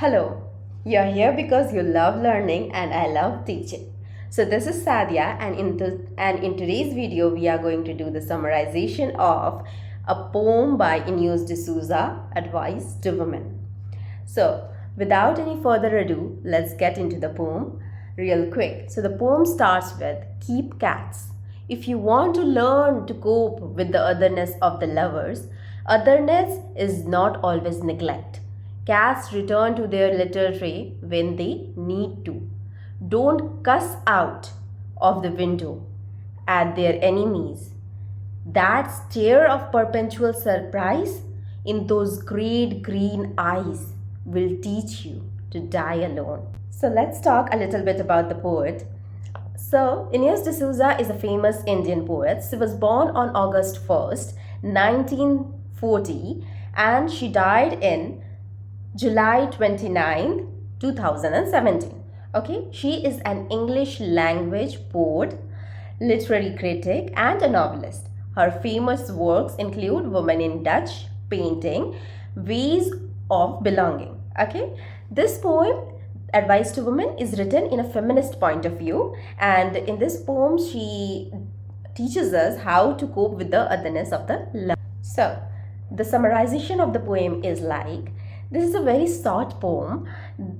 Hello, you're here because you love learning and I love teaching. So this is Sadia and in today's video we are going to do the summarization of a poem by Eunice De Souza, Advice to Women. So without any further ado, let's get into the poem real quick. So the poem starts with keep cats. If you want to learn to cope with the otherness of the lovers, otherness is not always neglect. Cats return to their litter tray when they need to. Don't cuss out of the window at their enemies. That stare of perpetual surprise in those great green eyes will teach you to die alone. So let's talk a little bit about the poet. So Eunice De Souza is a famous Indian poet. She was born on August 1st, 1940, and she died in July 29th, 2017. Okay, she is an English language poet, literary critic, and a novelist. Her famous works include Woman in Dutch, Painting, Ways of Belonging. Okay, this poem, Advice to Women, is written in a feminist point of view, and in this poem, she teaches us how to cope with the otherness of the love. So, the summarization of the poem is like, this is a very short poem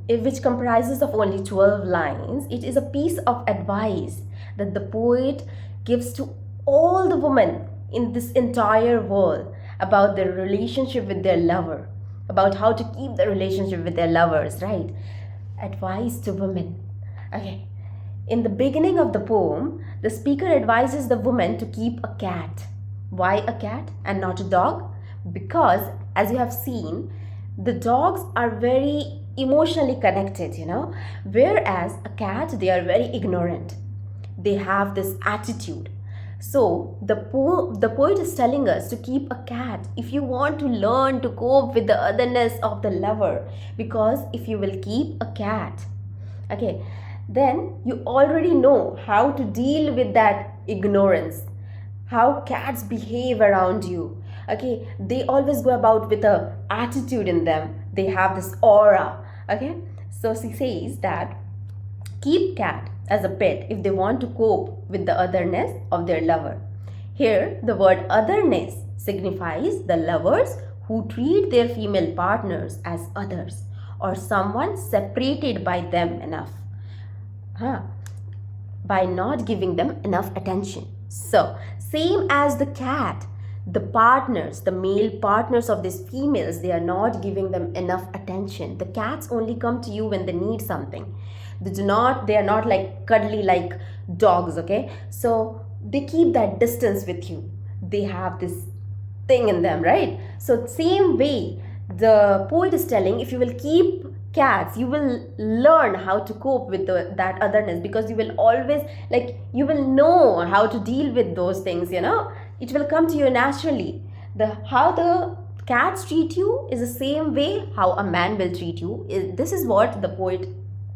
which comprises of only 12 lines. It is a piece of advice that the poet gives to all the women in this entire world about their relationship with their lover, about how to keep the relationship with their lovers, right? Advice to women. Okay. In the beginning of the poem, the speaker advises the woman to keep a cat. Why a cat and not a dog? Because, as you have seen, the dogs are very emotionally connected, whereas a cat, they are very ignorant. They have this attitude. So the poet is telling us to keep a cat if you want to learn to cope with the otherness of the lover, because if you will keep a cat, okay, then you already know how to deal with that ignorance, how cats behave around you. Okay, they always go about with a attitude in them. They have this aura. Okay, so she says that keep cat as a pet if they want to cope with the otherness of their lover. Here, the word otherness signifies the lovers who treat their female partners as others or someone separated by them enough, by not giving them enough attention. So, same as the cat, the partners, the male partners of these females, they are not giving them enough attention. The cats only come to you when they need something. They are not like cuddly like dogs, okay? So they keep that distance with you. They have this thing in them, right? So same way, the poet is telling, if you will keep cats, you will learn how to cope with that otherness, because you will always, you will know how to deal with those things, it will come to you naturally. How the cats treat you is the same way how a man will treat you. This is what the poet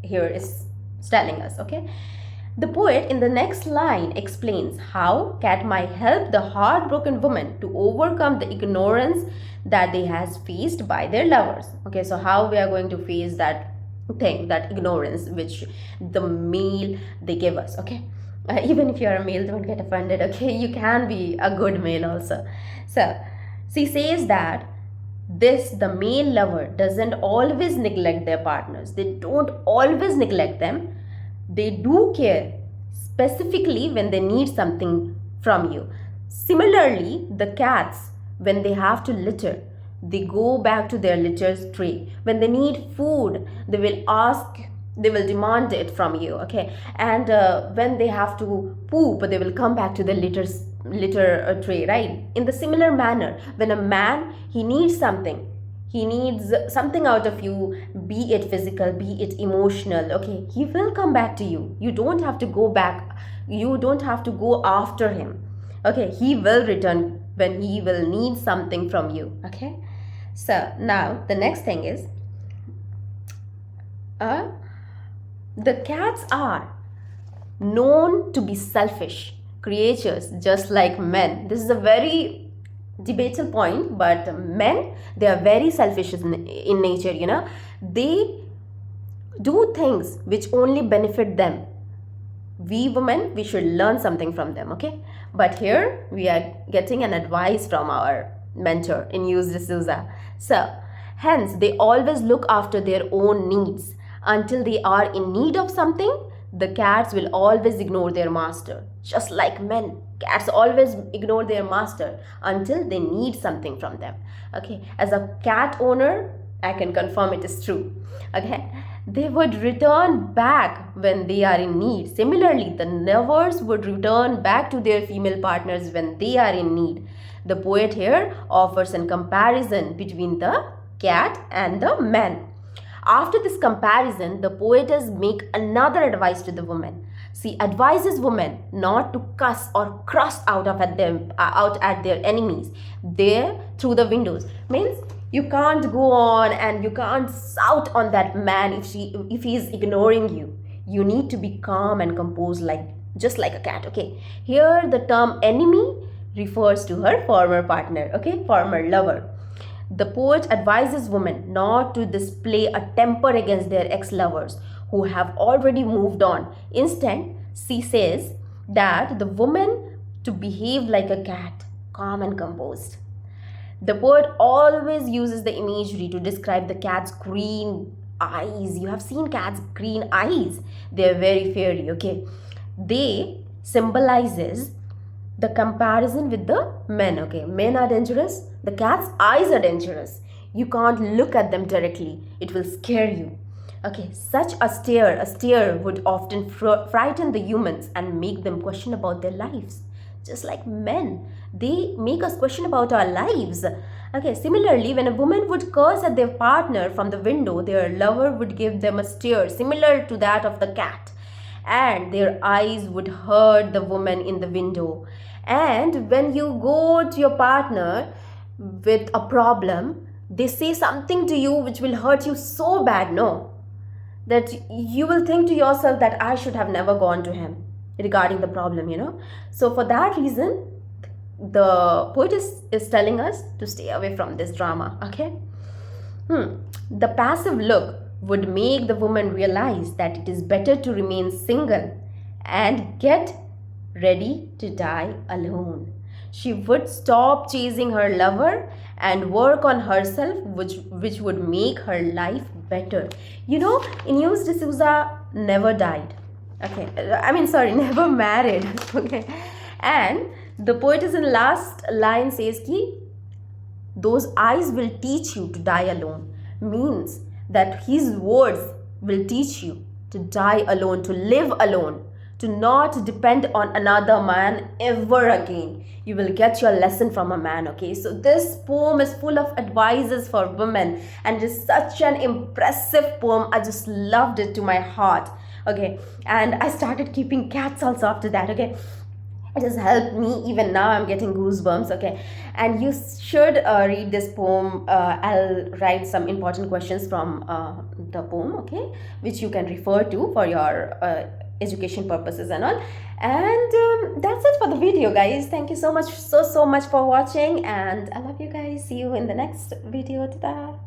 here is telling us, okay? The poet in the next line explains how cat might help the heartbroken woman to overcome the ignorance that they has faced by their lovers. Okay, so how we are going to face that thing, that ignorance which the male they give us, okay? Even if you're a male, don't get offended, okay? You can be a good male also. So she says that the male lover doesn't always neglect their partners. They don't always neglect them. They do care, specifically when they need something from you. Similarly, the cats, when they have to litter, they go back to their litter tray. When they need food, they will demand it from you, okay? And when they have to poop, they will come back to the litter tray, right? In the similar manner, when a man, he needs something out of you, be it physical, be it emotional, okay, he will come back to you. You don't have to go back, you don't have to go after him, okay? He will return when he will need something from you, okay? So now the next thing is, the cats are known to be selfish creatures just like men. This is a very debatable point, but men, they are very selfish in nature, you know. They do things which only benefit them. We women, we should learn something from them, okay? But here we are getting an advice from our mentor in Eunice De Souza. So hence they always look after their own needs. Until they are in need of something, the cats will always ignore their master. Just like men, cats always ignore their master until they need something from them. Okay, as a cat owner, I can confirm it is true. Okay, they would return back when they are in need. Similarly, the lovers would return back to their female partners when they are in need. The poet here offers a comparison between the cat and the man. After this comparison, the poetess make another advice to the woman. She advises women not to cuss or cross out at their enemies there through the windows. Means you can't go on and you can't shout on that man if he is ignoring you. You need to be calm and composed, like just like a cat. Okay. Here the term enemy refers to her former partner. Okay, former lover. The poet advises women not to display a temper against their ex-lovers who have already moved on. Instead, she says that the woman to behave like a cat, calm and composed. The poet always uses the imagery to describe the cat's green eyes. You have seen cats' green eyes. They are very fairy, okay? They symbolizes the comparison with the men. Okay, men are dangerous, the cat's eyes are dangerous. You can't look at them directly, it will scare you. Okay, such a stare would often frighten the humans and make them question about their lives. Just like men, they make us question about our lives. Okay, similarly, when a woman would curse at their partner from the window, their lover would give them a stare similar to that of the cat, and their eyes would hurt the woman in the window. And when you go to your partner with a problem, they say something to you which will hurt you so bad, no, that you will think to yourself that I should have never gone to him regarding the problem, you know. So for that reason, the poet is telling us to stay away from this drama. Okay. The passive look would make the woman realize that it is better to remain single and get ready to die alone. She would stop chasing her lover and work on herself, which would make her life better. You know, Eunice De Souza never died. Okay, never married. Okay, and the poetess in last line says ki those eyes will teach you to die alone. Means that his words will teach you to die alone, to live alone, to not depend on another man ever again. You will get your lesson from a man. Okay, so this poem is full of advices for women and it is such an impressive poem. I just loved it to my heart. Okay, and I started keeping cats also after that. Okay, it has helped me. Even now I'm getting goosebumps. Okay, and you should read this poem. I'll write some important questions from the poem, okay, which you can refer to for your education purposes and all. And that's it for the video, guys. Thank you so much for watching, and I love you guys. See you in the next video. Ta-da.